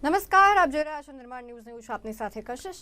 નમસ્કાર, આપ જોઈ રહ્યા છો નિર્માણ ન્યૂઝ. હું છું આપની સાથે કશિશ.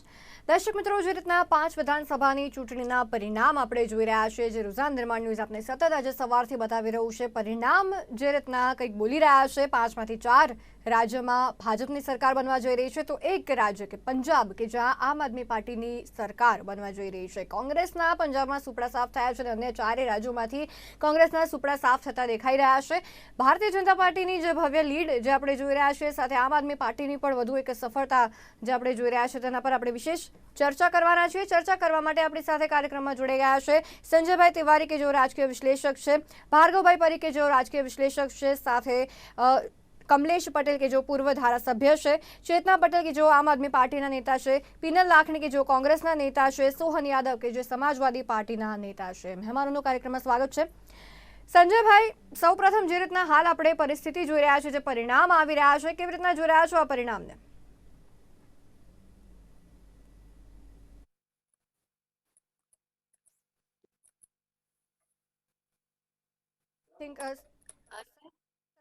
દર્શક મિત્રો, જે રીતના 5 વિધાનસભાની ચૂંટણીના પરિણામ આપણે જોઈ રહ્યા છીએ, જે રૂઝાન નિર્માણ ન્યૂઝ આપને સતત આજે સવારથી બતાવી રહ્યું છે. પરિણામ જે રીતના કંઈક બોલી રહ્યા છે, 5માંથી 4 રાજ્યમાં ભાજપની સરકાર બનવા જઈ રહી છે, તો એક રાજ્ય કે પંજાબ કે જ્યાં આમ આદમી પાર્ટીની સરકાર બનવા જઈ રહી છે. કોંગ્રેસના પંજાબમાં સુપડા સાફ થયા છે અને અન્ય 4 રાજ્યોમાંથી કોંગ્રેસના સુપડા સાફ થતા દેખાઈ રહ્યા છે. ભારતીય જનતા પાર્ટીની જે ભવ્ય લીડ જે આપણે જોઈ રહ્યા છીએ, સાથે આમ આદમી પાર્ટીની પણ વધુ એક સફળતા જે આપણે જોઈ રહ્યા છીએ, તેના પર આપણે વિશેષ ચર્ચા કરવાના છીએ. ચર્ચા કરવા માટે આપણી સાથે કાર્યક્રમમાં જોડાઈ ગયા છે સંજયભાઈ તિવારી કે જેઓ રાજકીય વિશ્લેષક છે, ભાર્ગવભાઈ પરીખ કે જેઓ રાજકીય વિશ્લેષક છે, સાથે કમલેશ પટેલ કે જો પૂર્વ ધારાસભ્ય છે, ચેતના પટેલ કે જો આમ આદમી પાર્ટીના નેતા છે, પિનલ લાખણી કે જો કોંગ્રેસના નેતા છે, સોહન યાદવ કે જે સમાજવાદી પાર્ટીના નેતા છે. મહેમાનોનું કાર્યક્રમમાં સ્વાગત છે. સંજયભાઈ, સૌપ્રથમ જે રીતના હાલ આપણે પરિસ્થિતિ જોઈ રહ્યા છે, જે પરિણામ આવી રહ્યા છે, કેવી રીતના જોઈ રહ્યા છો આ પરિણામને?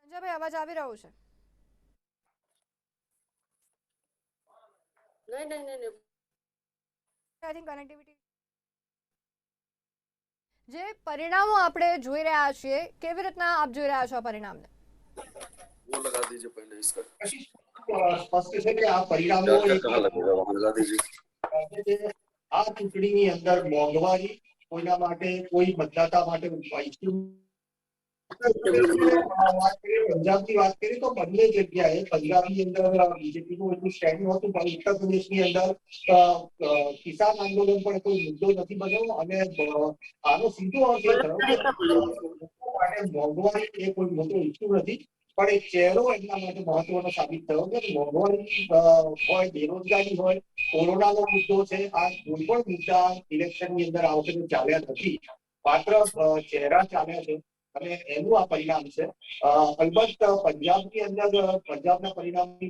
સંજયભાઈ, અવાજ આવી રહ્યો છે? નહીં. I think connectivity. જે પરિણામો આપણે જોઈ રહ્યા છીએ, કેવી રીતના આપ જોઈ રહ્યા છો આ પરિણામને? वो लगा दीजिए पहले इसका સ્પષ્ટ છે કે આ પરિણામો कहाँ लगेगा वहाँ लगा दीजिए. આ ચૂંટણીની અંદર મોંઘવારી કોઈના માટે કોઈ મતદાતા માટે ઈચ્છ્યું પંજાબની વાત કરીએ તો બંને જગ્યાએ પંજાબની અંદર બીજેપીનું એટલું સ્ટેન્ડિંગ હતું, પણ ઉત્તર પ્રદેશની અંદર કિસાન આંદોલન પણ કોઈ મુદ્દો નથી બન્યો અને આનો સીધો અર્થ એ થયો કે માટે મોંઘવારી એ કોઈ મોટો ઇસ્યુ નથી, પણ એક ચહેરો એમના માટે મહત્વનો સાબિત થયો કે મોંઘવારી હોય, બેરોજગારી હોય, કોરોનાનો મુદ્દો છે, આ કોઈ પણ મુદ્દા ઇલેક્શનની અંદર આ વખતે ચાલ્યા નથી, માત્ર ચહેરા ચાલ્યા છે અને એનું આ પરિણામ છે. અલબત્ત પંજાબની અંદર પંજાબના પરિણામની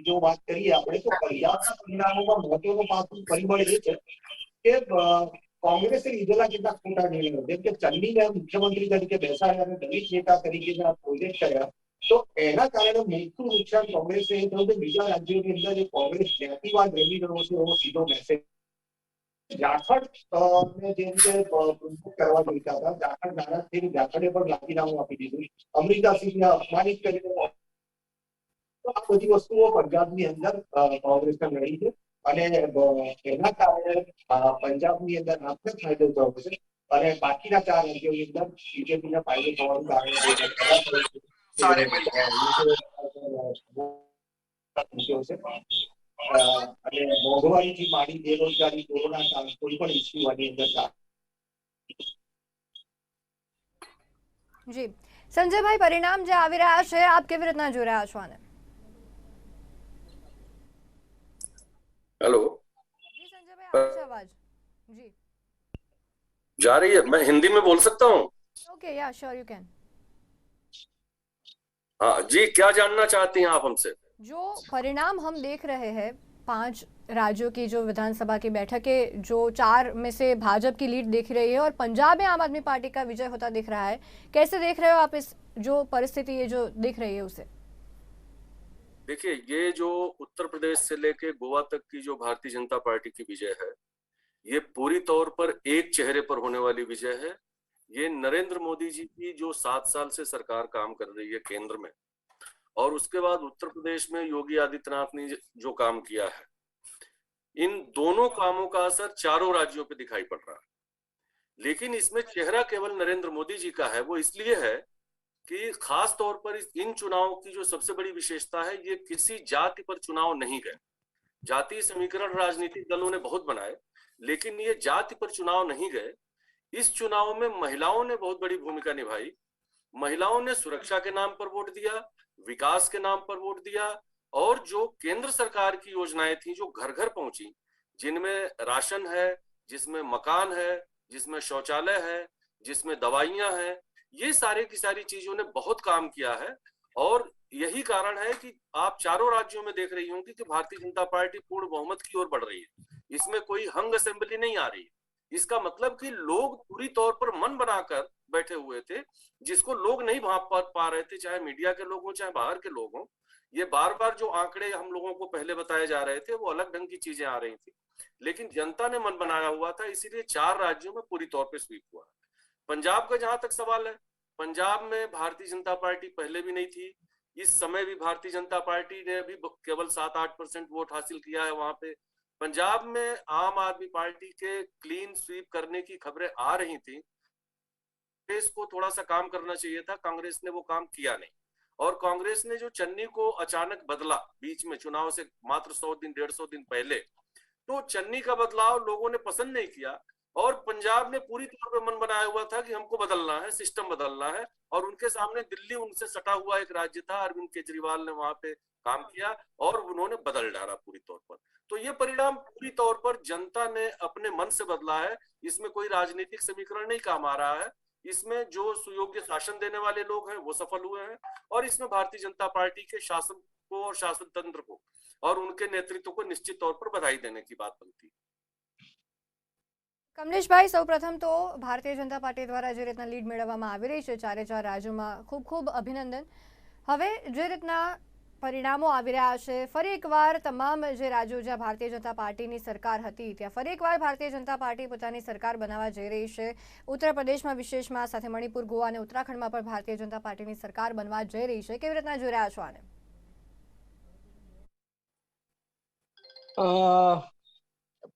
જો વાત કરીએ આપણે તો પંજાબના પરિણામોમાં મહત્વનું પાસું પરિબળ એ છે કે કોંગ્રેસે લીધેલા કેટલાક ખોટા નિર્ણયો, જેમ કે ચંદીને મુખ્યમંત્રી તરીકે બેસાડ્યા અને દલિત નેતા તરીકેના પ્રોજેક્ટ કર્યા, તો એના કારણે મોટું નુકસાન કોંગ્રેસે એ થયું કે બીજા રાજ્યોની અંદર જે કોંગ્રેસ જાતિવાદ રમી રહ્યો છે એવો સીધો મેસેજ જાખડ ને જે રીતે કરવા જોઈતા હતા, જાખડ નારાજ થઈને જાખડે પણ રાજીનામું આપી દીધું, અમૃતાસિંહને અપમાનિત કરીને, તો આ બધી વસ્તુઓ પંજાબની અંદર કોંગ્રેસને લડી છે અને એના કારણે પંજાબની અંદર આપને ફાયદો થયો છે અને બાકીના 4 રાજ્યોની અંદર બીજેપીને ફાયદો થવાનું કારણ છે. અને મોંઘવારીથી માંડી બેરોજગારી, કોરોના કાળ, કોઈ પણ ઇસ્યુ આની અંદર જી સંજયભાઈ, પરિણામ જે આવી રહ્યા છે, આપ કેવી રીતના જોઈ રહ્યા છો આને? हेलो જી સંજયભાઈ, આવે છે અવાજ? જી जा रही है. मैं हिंदी में बोल सकता हूँ. ओके, या श्योर यू कैन. हाँ जी, क्या जानना चाहती हैं आप हमसे? जो परिणाम हम देख रहे हैं, 5 राज्यों की जो विधानसभा की बैठकें, जो 4 में से भाजपा की लीड दिख रही है और पंजाब में आम आदमी पार्टी का विजय होता दिख रहा है, कैसे देख रहे हो आप इस जो परिस्थिति ये जो दिख रही है उसे? देखिए, ये जो उत्तर प्रदेश से लेके गोवा तक की जो भारतीय जनता पार्टी की विजय है, ये पूरी तौर पर एक चेहरे पर होने वाली विजय है. ये नरेंद्र मोदी जी की जो 7 साल से सरकार काम कर रही है केंद्र में, और उसके बाद उत्तर प्रदेश में योगी आदित्यनाथ ने जो काम किया है, इन दोनों कामों का असर चारों राज्यों पे दिखाई पड़ रहा है. लेकिन इसमें चेहरा केवल नरेंद्र मोदी जी का है. वो इसलिए है कि खास तौर पर इन चुनावों की जो सबसे बड़ी विशेषता है, ये किसी जाति पर चुनाव नहीं गए. जातीय समीकरण राजनीतिक दलों ने बहुत बनाए, लेकिन ये जाति पर चुनाव नहीं गए. इस चुनाव में महिलाओं ने बहुत बड़ी भूमिका निभाई. महिलाओं ने सुरक्षा के नाम पर वोट दिया, विकास के नाम पर वोट दिया, और जो केंद्र सरकार की योजनाएं थी जो घर घर पहुंची, जिनमें राशन है, जिसमें मकान है, जिसमें शौचालय है, जिसमें दवाइयां हैं, ये सारे की सारी चीजों ने बहुत काम किया है. और यही कारण है कि आप चारों राज्यों में देख रही होंगी कि भारतीय जनता पार्टी पूर्ण बहुमत की ओर बढ़ रही है. इसमें कोई हंग असेंबली नहीं आ रही है. इसका मतलब कि लोग पूरी तौर पर मन बनाकर बैठे हुए थे, जिसको लोग नहीं भाप पा रहे थे, चाहे मीडिया के लोग हों, चाहे बाहर के लोग हों, ये बार बार जो आंकड़े हम लोगों को पहले बताए जा रहे थे वो अलग ढंग की चीजें आ रही थी, लेकिन जनता ने मन बनाया हुआ था, इसीलिए 4 राज्यों में पूरी तौर पे स्वीप हुआ। पंजाब का जहां तक सवाल है, पंजाब में भारतीय जनता पार्टी पहले भी नहीं थी, इस समय भी भारतीय जनता पार्टी ने भी केवल 7-8% वोट हासिल किया है वहां पे। पंजाब में आम आदमी पार्टी के क्लीन स्वीप करने की खबरें आ रही थी, कांग्रेस को थोड़ा सा काम करना चाहिए था, कांग्रेस ने वो काम किया नहीं। और कांग्रेस ने जो चन्नी को अचानक बदला बीच में चुनाव से मात्र 100 दिन 150 दिन पहले, तो चन्नी का बदलाव लोगों ने पसंद नहीं किया। और पंजाब ने पूरी तौर पे मन बनाया हुआ था कि हमको बदलना है, सिस्टम बदलना है, और उनके सामने दिल्ली उनसे सटा हुआ एक राज्य था, अरविंद केजरीवाल ने वहां पे काम किया और उन्होंने बदल डाला पूरी तौर पर। तो ये परिणाम पूरी तौर पर जनता ने अपने मन से बदला है, इसमें कोई राजनीतिक समीकरण नहीं काम आ रहा है। इसमें जो सुयोग्य शासन देने वाले लोग हैं वो सफल हुए हैं, और इसमें भारतीय जनता पार्टी के शासन को और शासन तंत्र को और उनके नेतृत्व को निश्चित तौर पर बधाई देने की बात बनती है। કમલેશભાઈ, સૌપ્રથમ તો ભારતીય જનતા પાર્ટી દ્વારા જે રીતના લીડ મેળવવામાં આવી રહી છે 4 રાજ્યોમાં, ખૂબ ખૂબ અભિનંદન. હવે જે રીતના પરિણામો આવી રહ્યા છે, ફરી એકવાર તમામ જે રાજ્યો જ્યાં ભારતીય જનતા પાર્ટીની સરકાર હતી ત્યાં ફરી એકવાર ભારતીય જનતા પાર્ટી પોતાની સરકાર બનાવવા જઈ રહી છે. ઉત્તર પ્રદેશમાં વિશેષમાં, સાથે મણિપુર, ગોવા અને ઉત્તરાખંડમાં પણ ભારતીય જનતા પાર્ટીની સરકાર બનવા જઈ રહી છે. કેવી રીતના જોઈ રહ્યા છો આને?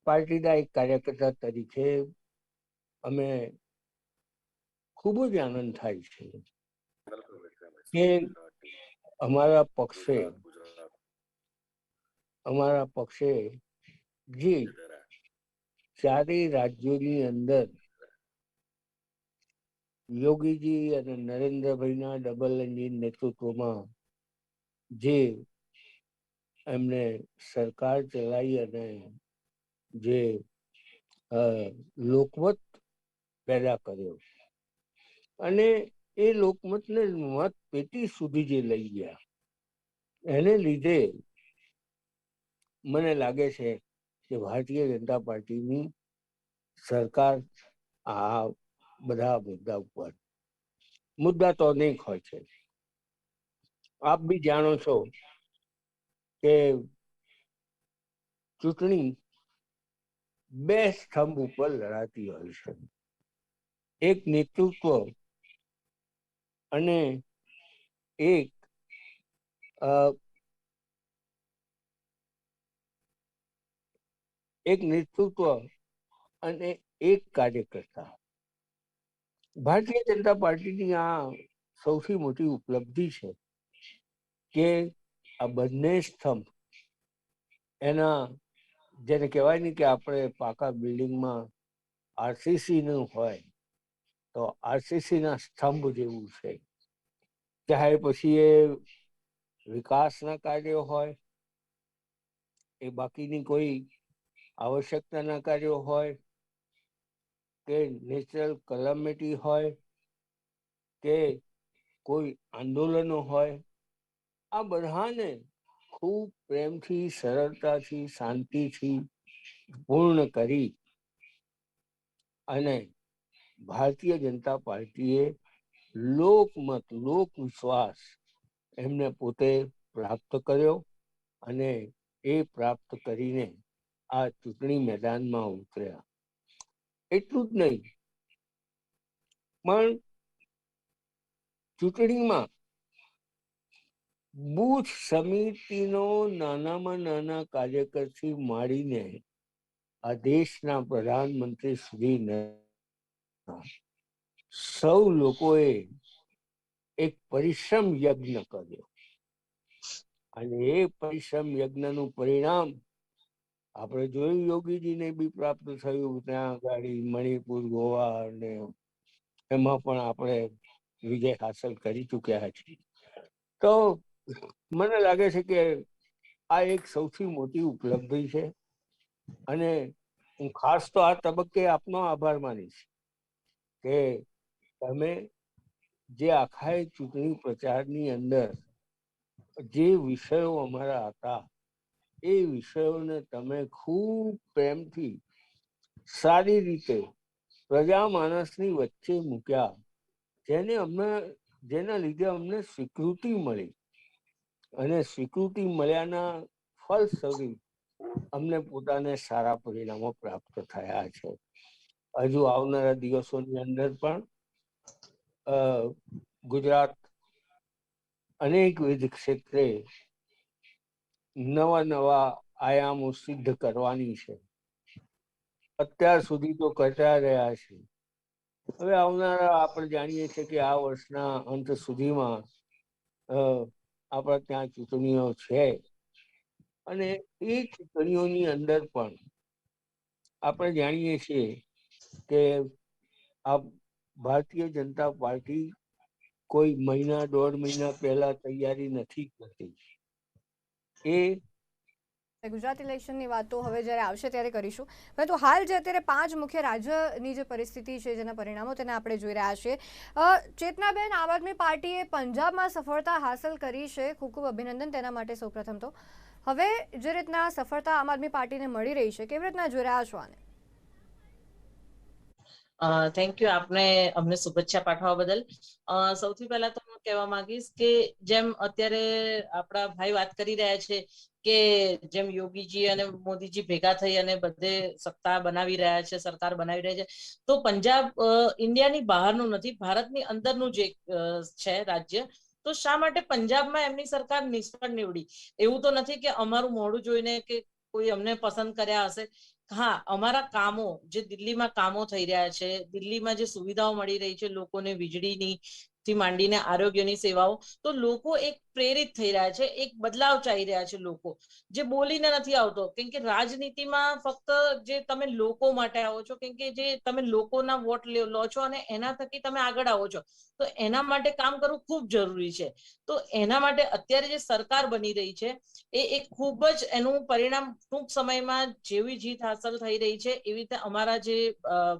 પાર્ટીના એક કાર્યકર્તા તરીકે અમે ખૂબ જ આનંદ થાય છે કે અમારા પક્ષે જે 4 રાજ્યોની અંદર યોગીજી અને નરેન્દ્રભાઈના ડબલ એન્જિન નેતૃત્વમાં જે એમણે સરકાર ચલાવી અને જે લોકમત પેદા કર્યો અને એ લોકમતને મત પેટી સુધી જે લઈ ગયા, એને લીધે મને લાગે છે કે ભારતીય જનતા પાર્ટીની સરકાર આ બધા મુદ્દા ઉપર, મુદ્દા તો અનેક હોય છે. આપ બી જાણો છો કે ચૂંટણી 2 સ્તંભ ઉપર લડાતી હોય છે, એક નેતૃત્વ અને એક નેતૃત્વ અને એક કાર્યકર્તા. ભારતીય જનતા પાર્ટીની આ સૌથી મોટી ઉપલબ્ધિ છે કે આ બંને સ્તંભ એના, જેને કહેવાય ને કે આપણે પાકા બિલ્ડિંગમાં આરસીસી નું હોય તો આરસીસીના સ્તંભ જેવું છે. ચાહે પછી એ વિકાસના કાર્યો હોય, એ બાકીની કોઈ આવશ્યકતાના કાર્યો હોય, કે નેચરલ કલામિટી હોય, કે કોઈ આંદોલનો હોય, આ બધાને ખૂબ પ્રેમથી, સરળતાથી, શાંતિથી પૂર્ણ કરી અને ભારતીય જનતા પાર્ટીએ લોકમત, લોક વિશ્વાસ એમને પોતે પ્રાપ્ત કર્યો અને એ પ્રાપ્ત કરીને આ ચૂંટણી મેદાનમાં ઉતર્યા. એટલું જ નહીં, પણ ચૂંટણીમાં બૂથ સમિતિનો નાનામાં નાના કાર્યકરથી માંડીને આ દેશના પ્રધાનમંત્રી સુધી સૌ લોકોએ એક પરિશ્રમ યજ્ઞ કર્યો અને એ પરિશ્રમ યજ્ઞનું પરિણામ આપણે જોયું, યોગીજીને બી પ્રાપ્ત થયું. ત્યાં આગળ મણિપુર, ગોવા અને એમાં પણ આપણે વિજય હાંસલ કરી ચૂક્યા છીએ. તો મને લાગે છે કે આ એક સૌથી મોટી ઉપલબ્ધિ છે અને હું ખાસ તો આ તબક્કે આપનો આભાર માનીશ કે તમે જે આખા ચૂંટણી પ્રચારની અંદર જે વિષયો અમારા હતા એ વિષયોને તમે ખૂબ પ્રેમથી, સારી રીતે પ્રજા માણસની વચ્ચે મૂક્યા, જેના લીધે અમને સ્વીકૃતિ મળી અને સ્વીકૃતિ મળ્યાના ફલસ્વરૂપ અમને પોતાને સારા પરિણામો પ્રાપ્ત થયા છે. હજુ આવનારા દિવસોની અંદર પણ ગુજરાત અનેકવિધ ક્ષેત્રે નવા નવા આયામો સિદ્ધ કરવાની છે. અત્યાર સુધી તો કરતા રહ્યા છે. હવે આવનારા આપણે જાણીએ છીએ કે આ વર્ષના અંત સુધીમાં આપણા ત્યાં ચૂંટણીઓ છે અને એ ચૂંટણીઓની અંદર પણ આપણે જાણીએ છીએ કે આ ભારતીય જનતા પાર્ટી કોઈ મહિના 1.5 મહિના પહેલા તૈયારી નથી કરતી. ગુજરાત ઇલેક્શનની વાતો હવે જ્યારે આવશે ત્યારે કરીશું, પરંતુ હાલ જે અત્યારે 5 મુખ્ય રાજ્યની જે પરિસ્થિતિ છે, જેના પરિણામો તેને આપણે જોઈ રહ્યા છીએ. ચેતનાબેન, આમ આદમી પાર્ટીએ પંજાબમાં સફળતા હાંસલ કરી છે, ખૂબ ખૂબ અભિનંદન તેના માટે. સૌપ્રથમ તો હવે જે રીતના સફળતા આમ આદમી પાર્ટીને મળી રહી છે, કેવી રીતના જોઈ રહ્યા છો આને? થેન્ક યુ આપને અમને શુભેચ્છા પાઠવવા બદલ. સૌથી પહેલા તો હું કહેવા માંગીશ કે જેમ અત્યારે આપણા ભાઈ વાત કરી રહ્યા છે કે જેમ યોગીજી અને મોદીજી ભેગા થઈ અને બધે સત્તા બનાવી રહ્યા છે, સરકાર બનાવી રહ્યા છે, તો પંજાબ ઇન્ડિયાની બહારનું નથી, ભારતની અંદરનું જે છે રાજ્ય. તો શા માટે પંજાબમાં એમની સરકાર નિષ્ફળ નીવડી? એવું તો નથી કે અમારું મોઢું જોઈને કે કોઈ અમને પસંદ કર્યા હશે. હા, અમારા કામો જે દિલ્હીમાં કામો થઈ રહ્યા છે, દિલ્હીમાં જે સુવિધાઓ મળી રહી છે લોકોને, વીજળીની થી માંડીને આરોગ્યની સેવાઓ, તો લોકો એક પ્રેરિત થઈ રહ્યા છે, એક બદલાવ ચાહી રહ્યા છે લોકો, જે બોલીને નથી આવતો. કેમ કે રાજનીતિમાં ફક્ત જે તમે લોકો માટે આવો છો, કેમ કે જે તમે લોકોના વોટ લો છો અને એના થકી તમે આગળ આવો છો, તો એના માટે કામ કરવું ખૂબ જરૂરી છે. તો એના માટે અત્યારે જે સરકાર બની રહી છે એ એક ખૂબ જ એનું પરિણામ ટૂંક સમયમાં જેવી જીત હાંસલ થઈ રહી છે, એવી રીતે અમારા જે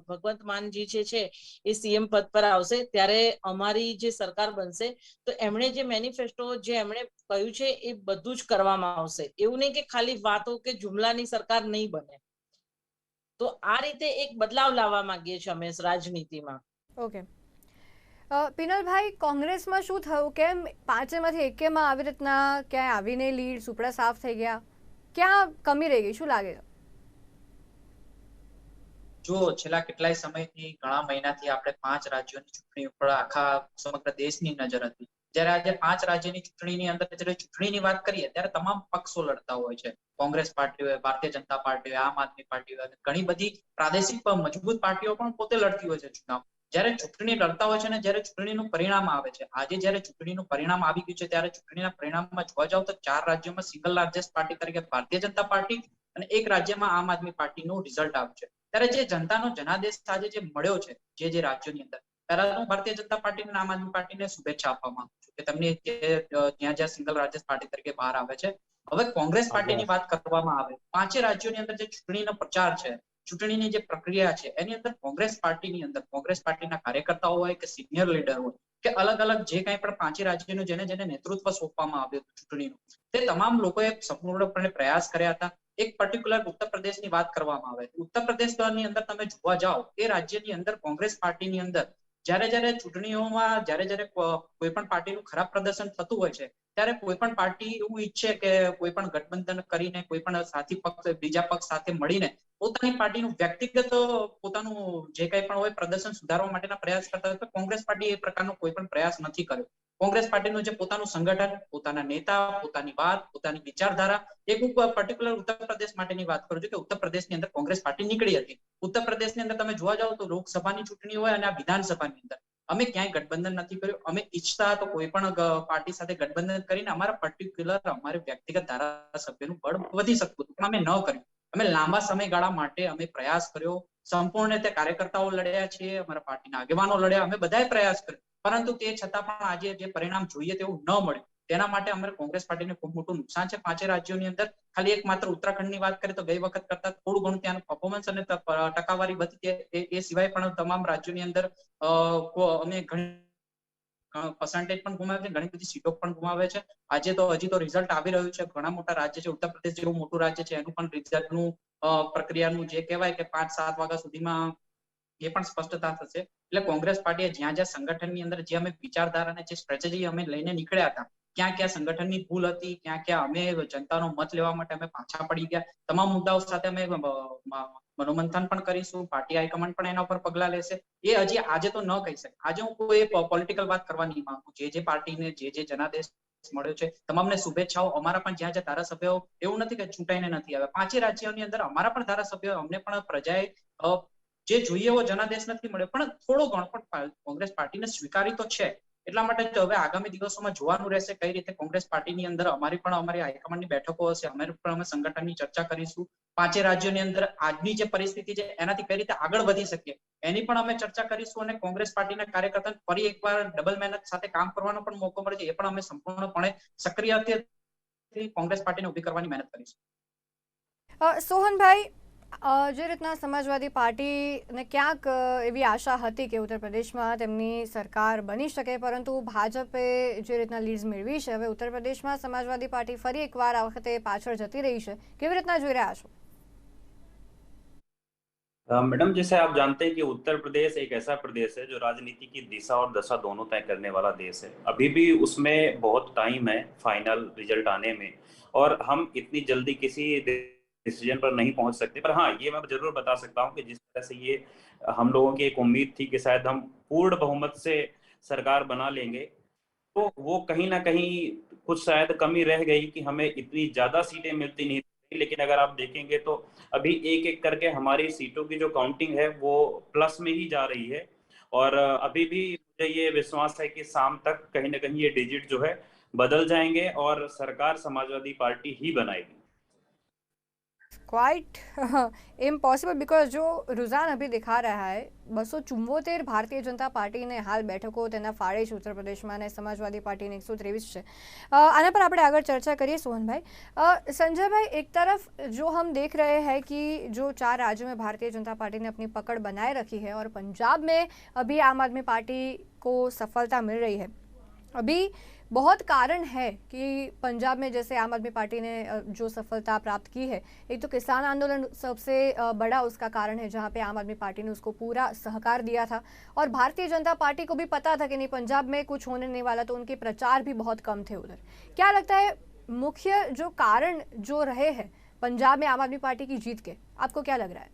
ભગવંત માનજી છે એ સીએમ પદ પર આવશે ત્યારે અમારી જે સરકાર બનશે તો એમણે જે મેનિફેસ્ટો જે એમણે કહ્યું છે એ બધું જ કરવામાં આવશે. એવું નહીં કે ખાલી વાતો કે જુમલાની સરકાર નહીં બને. તો આ રીતે એક બદલાવ લાવવા માંગીએ છીએ અમે રાજનીતિમાં. ઓકે, પિનલભાઈ, કોંગ્રેસમાં શું થયું? કેમ 5માંથી એકેમાં આવી રીતના ક્યાંય આવીને લીડ સુપડા સાફ થઈ ગયા? ક્યાં કમી રહી ગઈ, શું લાગે? જો છેલ્લા કેટલાય સમયથી ઘણા મહિનાથી આપણે 5 રાજ્યોની ચૂંટણી ઉપર આખા સમગ્ર દેશની નજર હતી. જ્યારે આજે 5 રાજ્યની ચૂંટણીની અંદર જ્યારે ચૂંટણીની વાત કરીએ ત્યારે તમામ પક્ષો લડતા હોય છે. કોંગ્રેસ પાર્ટી હોય, ભારતીય જનતા પાર્ટી હોય, આમ આદમી પાર્ટી હોય, ઘણી બધી પ્રાદેશિક મજબૂત પાર્ટીઓ પણ પોતે લડતી હોય છે ચુનાવ. જ્યારે ચૂંટણી લડતા હોય છે ને જ્યારે ચૂંટણીનું પરિણામ આવે છે, આજે જ્યારે ચૂંટણીનું પરિણામ આવી ગયું છે ત્યારે ચૂંટણીના પરિણામમાં જોવા જાવ તો 4 રાજ્યોમાં સિંગલ લાર્જેસ્ટ પાર્ટી તરીકે ભારતીય જનતા પાર્ટી અને 1 રાજ્યમાં આમ આદમી પાર્ટીનું રિઝલ્ટ આવ્યું છે. ત્યારે જે જનતાનો જનાદેશ આજે જે મળ્યો છે જે રાજ્યોની અંદર, પહેલા હું ભારતીય જનતા પાર્ટી અને આમ આદમી પાર્ટીને શુભેચ્છા આપવા માંગુ છું કે તમને જ્યાં સિંગલ રાજ્ય પાર્ટી તરીકે બહાર આવે છે. હવે કોંગ્રેસ પાર્ટીની વાત કરવામાં આવે, 5 રાજ્યોની અંદર જે ચૂંટણીનો પ્રચાર છે, ચૂંટણીની જે પ્રક્રિયા છે, એની અંદર કોંગ્રેસ પાર્ટીની અંદર કોંગ્રેસ પાર્ટીના કાર્યકર્તાઓ હોય કે સિનિયર લીડર હોય કે અલગ અલગ જે કંઈ પણ 5 રાજ્યોનું જેને નેતૃત્વ સોંપવામાં આવ્યું હતું ચૂંટણીનું, તે તમામ લોકોએ સંપૂર્ણપણે પ્રયાસ કર્યા હતા. એક પર્ટિક્યુલર ઉત્તર પ્રદેશની વાત કરવામાં આવે, ઉત્તર પ્રદેશની અંદર તમે જોવા જાઓ એ રાજ્યની અંદર કોંગ્રેસ પાર્ટીની અંદર જ્યારે ચૂંટણીઓમાં જ્યારે કોઈ પણ પાર્ટીનું ખરાબ પ્રદર્શન થતું હોય છે ત્યારે કોઈ પણ પાર્ટી એવું ઈચ્છે કે કોઈ પણ ગઠબંધન કરીને કોઈ પણ સાથી પક્ષ બીજા પક્ષ સાથે મળીને પોતાની પાર્ટીનું વ્યક્તિગત પોતાનું જે કંઈ પણ હોય પ્રદર્શન સુધારવા માટેના પ્રયાસ કરતા હોય. કોંગ્રેસ પાર્ટી એ પ્રકારનો કોઈ પણ પ્રયાસ નથી કર્યો. કોંગ્રેસ પાર્ટીનું જે પોતાનું સંગઠન, પોતાના નેતા, પોતાની વાત, પોતાની વિચારધારા, એક પર્ટિક્યુલર ઉત્તર પ્રદેશ માટેની વાત કરું છું કે ઉત્તર પ્રદેશની અંદર કોંગ્રેસ પાર્ટી નીકળી હતી. ઉત્તર પ્રદેશની અંદર તમે જોવા જાઓ તો લોકસભાની ચૂંટણી હોય અને આ વિધાનસભાની અંદર અમે ક્યાંય ગઠબંધન નથી કર્યું. અમે ઈચ્છતા તો કોઈ પણ પાર્ટી સાથે ગઠબંધન કરીને અમારા પર્ટિક્યુલર અમારે વ્યક્તિગત ધારાસભ્યનું બળ વધી શકતું હતું, પણ અમે ન કર્યું. અમે લાંબા સમયગાળા માટે અમે પ્રયાસ કર્યો, સંપૂર્ણ રીતે કાર્યકર્તાઓ લડ્યા છીએ, અમારા પાર્ટીના આગેવાનો લડ્યા, અમે બધાએ પ્રયાસ કર્યો, પરંતુ તે છતાં પણ આજે જે પરિણામ જોઈએ તેવું ન મળ્યું. તેના માટે અમારે કોંગ્રેસ પાર્ટીને ખૂબ મોટું નુકસાન છે 5 રાજ્યોની અંદર. ખાલી એક માત્ર ઉત્તરાખંડની વાત કરીએ તો ગઈ વખત કરતા થોડું ઘણું ત્યાંનું પરફોર્મન્સ અને ટકાવારી વધી, એ સિવાય પણ તમામ રાજ્યોની અંદર અમે ઘણી પર્સન્ટેજ પણ ગુમાવે છે, ઘણી બધી સીટો પણ ગુમાવે છે. આજે તો હજી તો રિઝલ્ટ આવી રહ્યું છે. ઘણા મોટા રાજ્ય છે, ઉત્તર પ્રદેશ જેવું મોટું રાજ્ય છે, એનું પણ રિઝલ્ટનું પ્રક્રિયાનું જે કહેવાય કે 5-7 વાગ્યા સુધીમાં એ પણ સ્પષ્ટતા થશે. એટલે કોંગ્રેસ પાર્ટીએ જ્યાં સંગઠનની અંદર જે અમે વિચારધારા અને જે સ્ટ્રેટેજી અમે લઈને નીકળ્યા હતા ક્યાં ક્યાં સંગઠનની ભૂલ હતી, ક્યાં ક્યાં અમે જનતાનો મત લેવા માટે અમે પાછા પડી ગયા, તમામ મુદ્દાઓ સાથે અમે મનોમંથન પણ કરીશું. પાર્ટી હાઈકમાન્ડ પણ એના ઉપર પગલા લેશે. એ હજી આજે તો ન કહી શકે. આજે હું કોઈ પોલિટિકલ વાત કરવા નહીં માંગુ. જે પાર્ટીને જે જનાદેશ મળ્યો છે તમામને શુભેચ્છાઓ. અમારા પણ જ્યાં ધારાસભ્યો, એવું નથી કે ચૂંટાઈને નથી આવ્યા, 5 રાજ્યોની અંદર અમારા પણ ધારાસભ્યો, અમને પણ પ્રજાએ જે જોઈએ એવો જનાદેશ નથી મળ્યો, પણ થોડો ઘણો પણ કોંગ્રેસ પાર્ટીને સ્વીકારી તો છે. એટલા માટે તો હવે આગામી દિવસોમાં જોવાનું રહેશે કઈ રીતે કોંગ્રેસ પાર્ટીની અંદર અમારી હાઈકમાન્ડની બેઠકો હશે, અમે સંગઠનની ચર્ચા કરીશું. 5 રાજ્યોની અંદર આજની જે પરિસ્થિતિ છે એનાથી કઈ રીતે આગળ વધી શકીએ એની પણ અમે ચર્ચા કરીશું. અને કોંગ્રેસ પાર્ટીના કાર્યકર્તાને ફરી એકવાર ડબલ મહેનત સાથે કામ કરવાનો પણ મોકો મળે છે, એ પણ અમે સંપૂર્ણપણે સક્રિયતાથી કોંગ્રેસ પાર્ટીને ઉભી કરવાની મહેનત કરીશું. સોહનભાઈ, જે રીતના સમાજવાદી પાર્ટીને ક્યાંક એવી આશા હતી કે ઉત્તર પ્રદેશમાં તેમની સરકાર બની શકે, પરંતુ ભાજપે જે રીતના લીડ્સ મેળવી છે, હવે ઉત્તર પ્રદેશમાં સમાજવાદી પાર્ટી ફરી એકવાર આ વખતે પાછળ જતી રહી છે, કેવી રીતના જોઈ રહ્યા છો? मैडम, जैसे आप जानते हैं कि उत्तर प्रदेश एक ऐसा प्रदेश है जो राजनीति की दिशा और दशा दोनों तय करने वाला देश है। अभी भी उसमें बहुत टाइम है फाइनल रिजल्ट आने में, और हम इतनी जल्दी किसी डिसीजन पर नहीं पहुंच सकते। पर हाँ, ये मैं जरूर बता सकता हूं कि जिस तरह से ये हम लोगों की एक उम्मीद थी कि शायद हम पूर्ण बहुमत से सरकार बना लेंगे, तो वो कहीं ना कहीं कुछ शायद कमी रह गई कि हमें इतनी ज्यादा सीटें मिलती नहीं। लेकिन अगर आप देखेंगे तो अभी एक एक करके हमारी सीटों की जो काउंटिंग है वो प्लस में ही जा रही है, और अभी भी मुझे ये विश्वास है कि शाम तक कहीं ना कहीं ये डिजिट जो है बदल जाएंगे और सरकार समाजवादी पार्टी ही बनाएगी। क्वाइट इम्पॉसिबल, बिकॉज जो रुझान अभी दिखा रहा है 274 भारतीय जनता पार्टी ने हाल बैठको तेना फाड़े છે ઉત્તર પ્રદેશમાં, અને સમાજવાદી પાર્ટીને 123 છે. આના पर આપણે આગળ चर्चा करिए सोहन भाई. संजय भाई, एक तरफ जो हम देख रहे हैं कि जो 4 राज्यों में भारतीय जनता पार्टी ने अपनी पकड़ बनाए रखी है और पंजाब में अभी आम आदमी पार्टी को सफलता मिल रही है, अभी बहुत कारण है कि पंजाब में जैसे आम आदमी पार्टी ने जो सफलता प्राप्त की है, एक तो किसान आंदोलन सबसे बड़ा उसका कारण है, जहां पे आम आदमी पार्टी ने उसको पूरा सहकार दिया था, और भारतीय जनता पार्टी को भी पता था कि नहीं पंजाब में कुछ होने नहीं वाला, तो उनके प्रचार भी बहुत कम थे उधर. क्या लगता है मुख्य जो कारण जो रहे हैं पंजाब में आम आदमी पार्टी की जीत के, आपको क्या लग रहा है?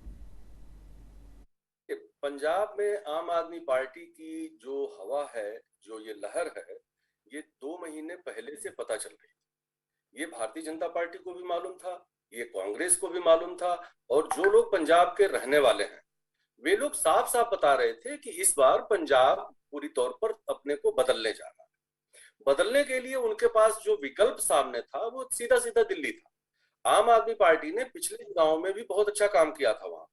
पंजाब में आम आदमी पार्टी की जो हवा है, जो ये लहर है, ये 2 महीने पहले से पता चल रही थी. ये भारतीय जनता पार्टी को भी मालूम था, ये कांग्रेस को भी मालूम था, और जो लोग पंजाब के रहने वाले हैं वे लोग साफ साफ बता रहे थे कि इस बार पंजाब पूरी तौर पर अपने को बदलने जा रहा है. बदलने के लिए उनके पास जो विकल्प सामने था वो सीधा सीधा दिल्ली था. आम आदमी पार्टी ने पिछले चुनाव में भी बहुत अच्छा काम किया था, वहां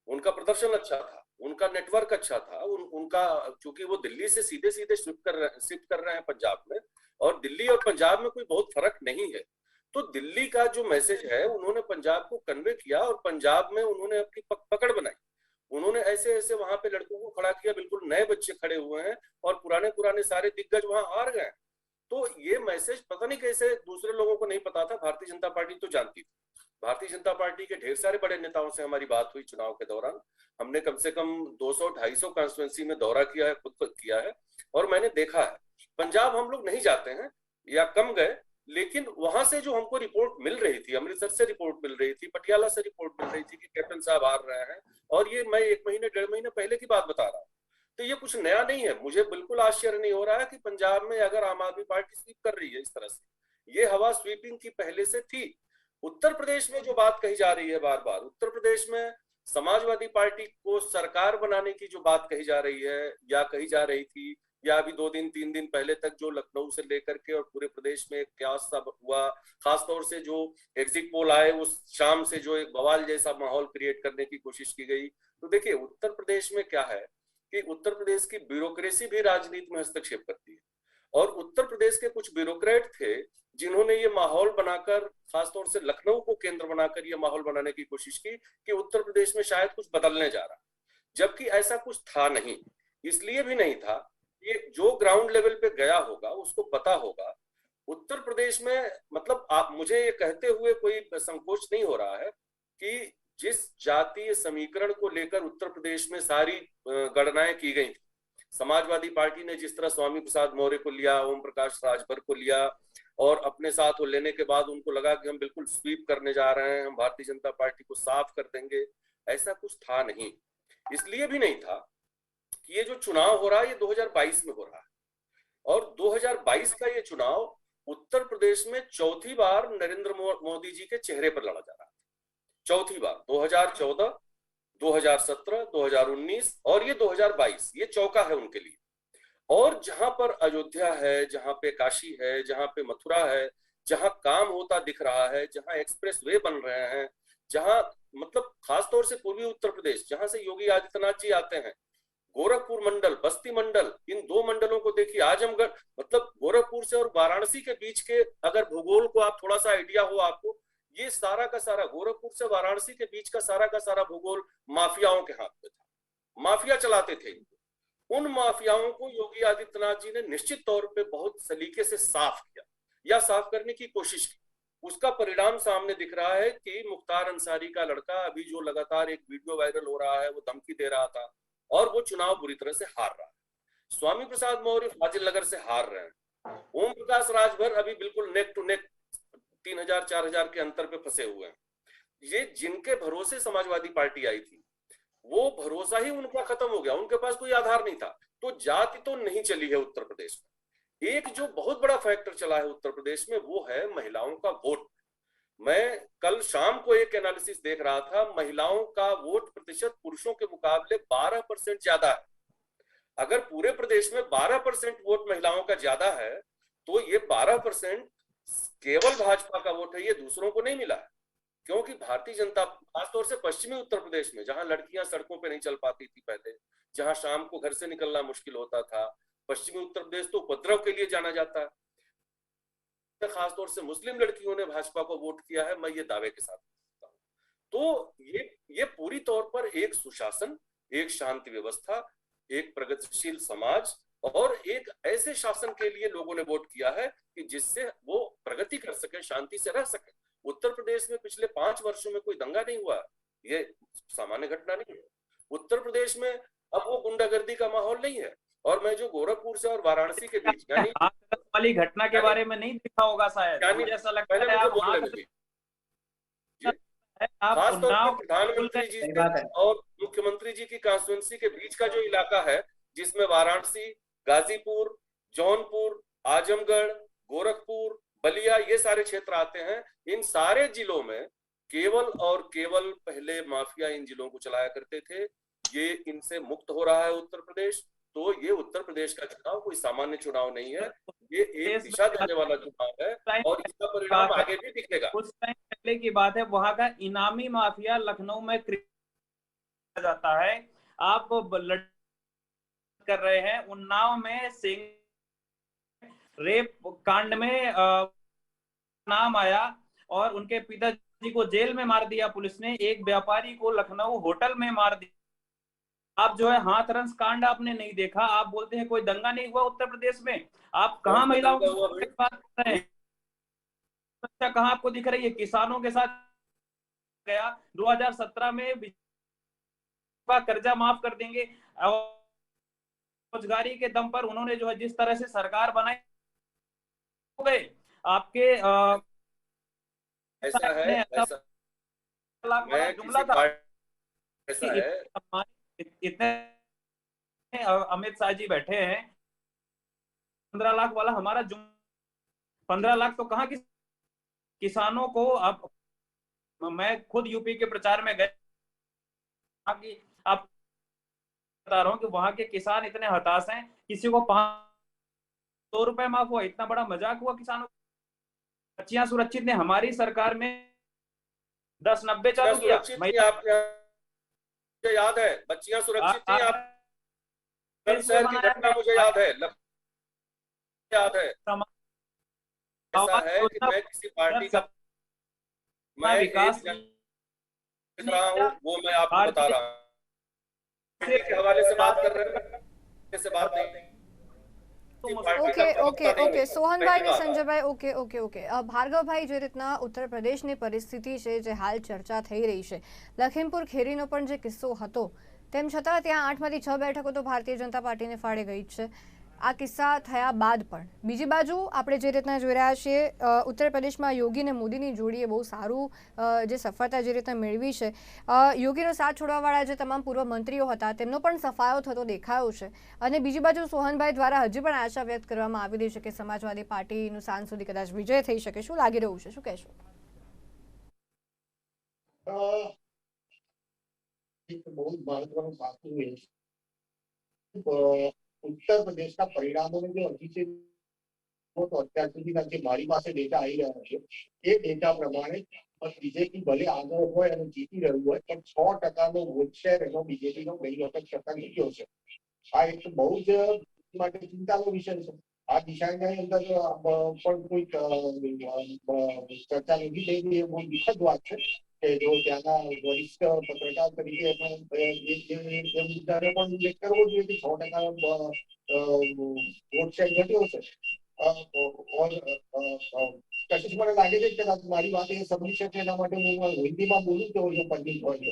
उनका प्रदर्शन अच्छा था, उनका नेटवर्क अच्छा था, उनका चूंकि वो दिल्ली से सीधे सीधे शिफ्ट कर रहे हैं पंजाब में, और दिल्ली और पंजाब में कोई बहुत फर्क नहीं है, तो दिल्ली का जो मैसेज है उन्होंने पंजाब को कन्वे किया, और पंजाब में उन्होंने अपनी पकड़ बनाई. उन्होंने ऐसे ऐसे वहां पे लड़कों को खड़ा किया, बिल्कुल नए बच्चे खड़े हुए हैं, और पुराने सारे दिग्गज वहां हार गए. तो ये मैसेज पता नहीं कैसे दूसरे लोगों को नहीं पता था, भारतीय जनता पार्टी तो जानती थी. भारतीय जनता पार्टी के ढेर सारे बड़े नेताओं से हमारी बात हुई चुनाव के दौरान. हमने कम से कम 200-250 कॉन्स्टिट्यूएंसी में दौरा किया है, खुद किया है, और मैंने देखा है पंजाब हम लोग नहीं जाते हैं या कम गए, लेकिन वहां से जो हमको रिपोर्ट मिल रही थी, अमृतसर से रिपोर्ट मिल रही थी, पटियाला से रिपोर्ट मिल रही थी कि कैप्टन साहब हार रहे हैं, और ये मैं 1 महीने 1.5 महीने पहले की बात बता रहा हूँ. तो ये कुछ नया नहीं है. मुझे बिल्कुल आश्चर्य नहीं हो रहा है कि पंजाब में अगर आम आदमी पार्टी स्वीप कर रही है इस तरह से, ये हवा स्वीपिंग की पहले से थी. उत्तर प्रदेश में जो बात कही जा रही है बार बार, उत्तर प्रदेश में समाजवादी पार्टी को सरकार बनाने की जो बात कही जा रही है या कही जा रही थी, या अभी 2-3 दिन पहले तक जो लखनऊ से लेकर के और पूरे प्रदेश में क्या सब हुआ, खासतौर से जो एग्जिट पोल आए उस शाम से जो एक बवाल जैसा माहौल क्रिएट करने की कोशिश की गई. तो देखिए उत्तर प्रदेश में क्या है कि उत्तर प्रदेश की ब्यूरोक्रेसी भी राजनीति में हस्तक्षेप करती है, और उत्तर प्रदेश के कुछ ब्यूरोक्रेट थे जिन्होंने ये माहौल बनाकर, खासतौर से लखनऊ को केंद्र बनाकर ये माहौल बनाने की कोशिश की कि उत्तर प्रदेश में शायद कुछ बदलने जा रहा, जबकि ऐसा कुछ था नहीं. इसलिए भी नहीं था, ये जो ग्राउंड लेवल पे गया होगा उसको पता होगा. उत्तर प्रदेश में मतलब मुझे ये कहते हुए कोई संकोच नहीं हो रहा है कि जिस जातीय समीकरण को लेकर उत्तर प्रदेश में सारी गणनाएं की गई थी, समाजवादी पार्टी ने जिस तरह स्वामी प्रसाद मौर्य को लिया, ओम प्रकाश राजभर को लिया, और अपने साथ वो लेने के बाद उनको लगा कि हम बिल्कुल स्वीप करने जा रहे हैं, हम भारतीय जनता पार्टी को साफ कर देंगे। ऐसा कुछ था नहीं। इसलिए भी नहीं था कि ये जो चुनाव हो रहा है ये 2022 में हो रहा है, और 2022 का ये चुनाव उत्तर प्रदेश में चौथी बार नरेंद्र मोदी जी के चेहरे पर लड़ा जा रहा है। चौथी बार, 2014, 2017, 2019 और ये 2022, ये चौका है उनके लिए। और जहां पर अयोध्या है, जहां पे काशी है, जहां पे मथुरा है, जहां काम होता दिख रहा है, जहां एक्सप्रेस वे बन रहे हैं, जहां मतलब खासतौर से पूर्वी उत्तर प्रदेश जहां से योगी आदित्यनाथ जी आते हैं, गोरखपुर मंडल, बस्ती मंडल, इन दो मंडलों को देखिए। आजमगढ़, मतलब गोरखपुर से और वाराणसी के बीच के अगर भूगोल को आप थोड़ा सा आइडिया हो आपको, ये सारा का सारा गोरखपुर से वाराणसी के बीच का सारा भूगोल माफियाओं के हाथ में था। माफिया चलाते थे। उन माफियाओं को योगी आदित्यनाथ जी ने निश्चित तौर पे बहुत सलीके से साफ किया या साफ करने की कोशिश की। उसका परिणाम सामने दिख रहा है कि मुख्तार अंसारी का लड़का अभी जो लगातार एक वीडियो वायरल हो रहा है, वो धमकी दे रहा था और वो चुनाव बुरी तरह से हार रहा है। स्वामी प्रसाद मौर्य फाजिल नगर से हार रहे हैं। ओम प्रकाश राजभर अभी बिल्कुल नेक टू नेक 3000-4000 के अंतर पे फंसे हुए हैं। ये जिनके भरोसे समाजवादी पार्टी आई थी, वो भरोसा ही उनका खत्म हो गया। उनके पास कोई आधार नहीं था। तो जाति तो नहीं चली है उत्तर प्रदेश में। एक जो बहुत बड़ा फैक्टर चला है उत्तर प्रदेश में, वो है महिलाओं का वोट। मैं कल शाम को एक एनालिसिस देख रहा था, महिलाओं का वोट प्रतिशत पुरुषों के मुकाबले 12% ज्यादा है। अगर पूरे प्रदेश में 12% वोट महिलाओं का ज्यादा है, तो ये 12% केवल भाजपा का वोट है, ये दूसरों को नहीं मिला है। क्योंकि भारतीय जनता, खासतौर से पश्चिमी उत्तर प्रदेश में, जहां लड़कियां सड़कों पे नहीं चल पाती थी पहले, जहां शाम को घर से निकलना मुश्किल होता था, पश्चिमी उत्तर प्रदेश तो उपद्रव के लिए जाना जाता है, खासतौर से मुस्लिम लड़कियों ने भाजपा को वोट किया है, मैं ये दावे के साथ कहता हूं। तो ये पूरी तौर पर एक सुशासन, एक शांति व्यवस्था, एक प्रगतिशील समाज और एक ऐसे शासन के लिए लोगों ने वोट किया है कि जिससे वो प्रगति कर सके, शांति से रह सके। उत्तर प्रदेश में पिछले 5 वर्षों में कोई दंगा नहीं हुआ, ये सामान्य घटना नहीं है। उत्तर प्रदेश में अब वो गुंडागर्दी का माहौल नहीं है। और मैं जो गोरखपुर से और वाराणसी के बीच यानी वाली घटना के बारे में नहीं देखा होगा शायद, मुझे ऐसा लगता है आप खासतौर पर प्रधानमंत्री जी और मुख्यमंत्री जी की कॉन्स्टिट्यूएंसी के बीच का जो इलाका है, जिसमें वाराणसी, गाजीपुर, जौनपुर, आजमगढ़, गोरखपुर, बलिया, ये सारे क्षेत्र आते हैं। इन सारे जिलों में केवल और केवल पहले माफिया इन जिलों को चलाया करते थे। ये इनसे मुक्त हो रहा है उत्तर प्रदेश। तो ये उत्तर प्रदेश का चुनाव कोई सामान्य चुनाव नहीं है, ये एक दिशा देने वाला चुनाव है और इसका परिणाम आगे भी दिखेगा। कुछ टाइम पहले की बात है, वहां का इनामी माफिया लखनऊ में जाता है। आप कर रहे हैं, उन्नाव में सिंह रेप कांड में नाम आया और उनके पिताजी को जेल में मार दिया पुलिस ने। एक व्यापारी को लखनऊ होटल में मार दिया। आप जो है हाथरस कांड आपने नहीं देखा, आप बोलते हैं कोई दंगा नहीं हुआ उत्तर प्रदेश में। आप कहाँ महिलाओं की बात कर रहे हैं? कहाँ आपको दिख रही है? किसानों के साथ गया 2017 में कर्जा माफ कर देंगे, रोजगारी के दम पर उन्होंने जो है जिस तरह से सरकार बनाई हो गए आपके ऐसा है, जुमला था ऐसा है। इतने अमित शाह जी बैठे हैं, 15 लाख वाला हमारा 15 लाख तो कहाँ किसानों को। अब मैं खुद यूपी के प्रचार में गए, आप बता रहा हूँ कि वहां के किसान इतने हताश हैं, किसी को 500 रुपए माफ हुआ, इतना बड़ा मजाक हुआ किसानों को। बच्चियां सुरक्षित ने हमारी सरकार में 10-90 चालू किया। मुझे याद है बच्चियां सुरक्षित थी। शहर की घटना मुझे याद है, ऐसा है कि मैं किसी पार्टी का मैं विकास देख रहा हूँ, वो मैं आपको बता रहा हूँ के हवाले से बात कर रहे हैं, से बात नहीं। ओके सोहन भाई ने संजय भाई ओके ભાર્ગવ ભાઈ, જે રીતના ઉત્તર પ્રદેશની પરિસ્થિતિ છે, જે હાલ ચર્ચા થઈ રહી છે, લખીમપુર ખેરીનો પણ જે કિસ્સો હતો, તેમ છતાં ત્યાં 8માંથી 6 બેઠકો તો ભારતીય જનતા પાર્ટીને ફાળે ગઈ છે। આ કિસ્સા થયા બાદ પણ બીજી બાજુ આપણે જે રીતના જોઈ રહ્યા છીએ ઉત્તર પ્રદેશમાં યોગી અને મોદીની જોડીએ બહુ સારું જે સફળતા જે રીતના મેળવી છે યોગીનો સાથ છોડવાવાળા જે તમામ પૂર્વ મંત્રીઓ હતા તેમનો પણ સફાયો થતો દેખાયો છે અને બીજી બાજુ સોહનભાઈ દ્વારા હજી પણ આશા વ્યક્ત કરવામાં આવી રહી છે કે સમાજવાદી પાર્ટીનું સાંજ સુધી કદાચ વિજય થઈ શકે. શું લાગી રહ્યું છે, શું કહેશો? એક બહુ મહત્વનું પાસું એ उत्तर प्रदेश का परिणामों में जो अभी से वो तो અત્યાર સુધીના જે મારી પાસે ડેટા આવી રહ્યા છે એ ડેટા પ્રમાણે બીજેપી ભલે આગળ હોય અને જીતી રહ્યું હોય પણ 6% વોટ શેર એનો બીજેપીનો ગઈ વખત ટકા નીકળ્યો છે. આ એક બહુ જ માટે ચિંતાનો વિષય છે. આ દિશાના અંદર પણ કોઈ ચર્ચા નથી થઈ રહી. એ બહુ દુઃખદ વાત છે કે જો ત્યાંના વરિષ્ઠ પત્રકાર તરીકે એ મુદ્દાને પણ ઉલ્લેખ કરવો જોઈએ કે 6% વોટ શેર ઘટ્યો છે. કશિશ મને લાગે છે કે કદાચ મારી વાત એ સમજી શકે એના માટે હું હિન્દીમાં बोलूं तो जो पंडित હોય तो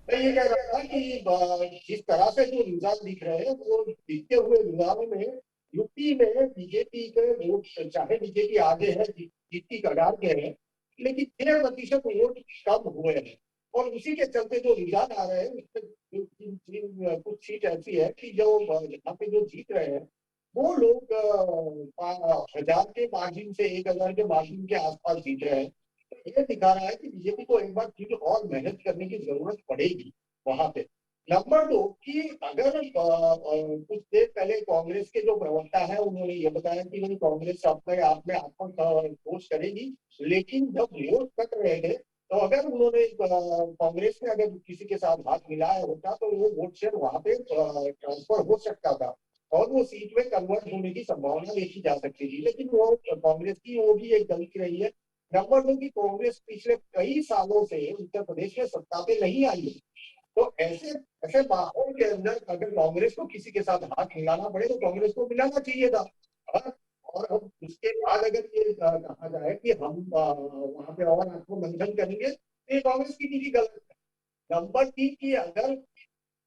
मैं ये कह रहा था कि जिस तरह से जो रुझान दिख रहे हैं वो दिखते हुए रुझानों में यूपी में बीजेपी के वोट चाहे बीजेपी आगे है जीत की कगार पे है लेकिन 13% वोट कम हुए हैं और उसी के चलते जो रुझान आ रहे हैं उसमें कुछ सीट ऐसी है कि जो यहाँ पे जो जीत रहे हैं वो लोग 1000 के मार्जिन से 1000 के मार्जिन के आसपास जीत रहे हैं. ये दिखा रहा है कि बीजेपी को एक बार फिर और मेहनत करने की जरूरत पड़ेगी वहां पे. नंबर 2 कि अगर कुछ देर पहले कांग्रेस के जो प्रवक्ता है उन्होंने ये बताया कि नहीं कांग्रेस अपने आप में आत्मघोष करेगी लेकिन जब वोट कट रहे थे तो अगर उन्होंने कांग्रेस ने अगर किसी के साथ हाथ मिलाया होता तो वो वोट शेयर वहां पे ट्रांसफर हो सकता था और वो सीट में कन्वर्ट होने की संभावना देखी जा सकती थी. लेकिन वो कांग्रेस की वो भी एक गलती रही है. नंबर 2 की कांग्रेस पिछले कई सालों से उत्तर प्रदेश में सत्ता पे नहीं आई है तो ऐसे माहौल के अंदर अगर कांग्रेस को किसी के साथ हाथ मिलाना पड़े तो कांग्रेस को मिलाना चाहिए था. और अब उसके बाद अगर ये कहा जाए कि हम वहां पे और आत्ममंथन करेंगे तो ये कांग्रेस की नीति गलत है. नंबर 3 की अगर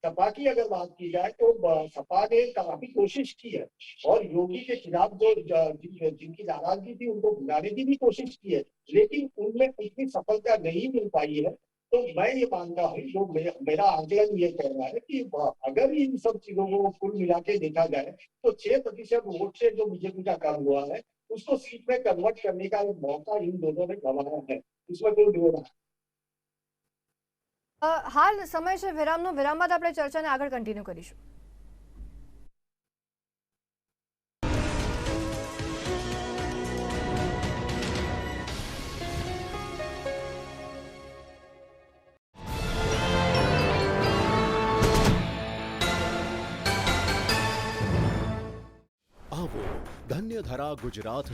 सपा की अगर बात की जाए तो सपा ने काफी कोशिश की है और योगी के खिलाफ जो जिनकी नाराजगी थी उनको भुलाने की भी कोशिश की है लेकिन उनमें इतनी सफलता नहीं मिल पाई है. तो मैं ये मानता हूँ जो मेरा आंकलन ये कह रहा है कि अगर इन सब चीजों को कुल मिला के देखा जाए तो 6% वोट से जो बीजेपी का काम हुआ है उसको सीट में कन्वर्ट करने का एक मौका इन दोनों ने गंवाया है. इसमें कोई दो राय હાલ સમય છે વિરામનો. વિરામ બાદ આપણે ચર્ચાને આગળ કન્ટિન્યુ કરીશું. આવો ધન્યધરા ગુજરાતના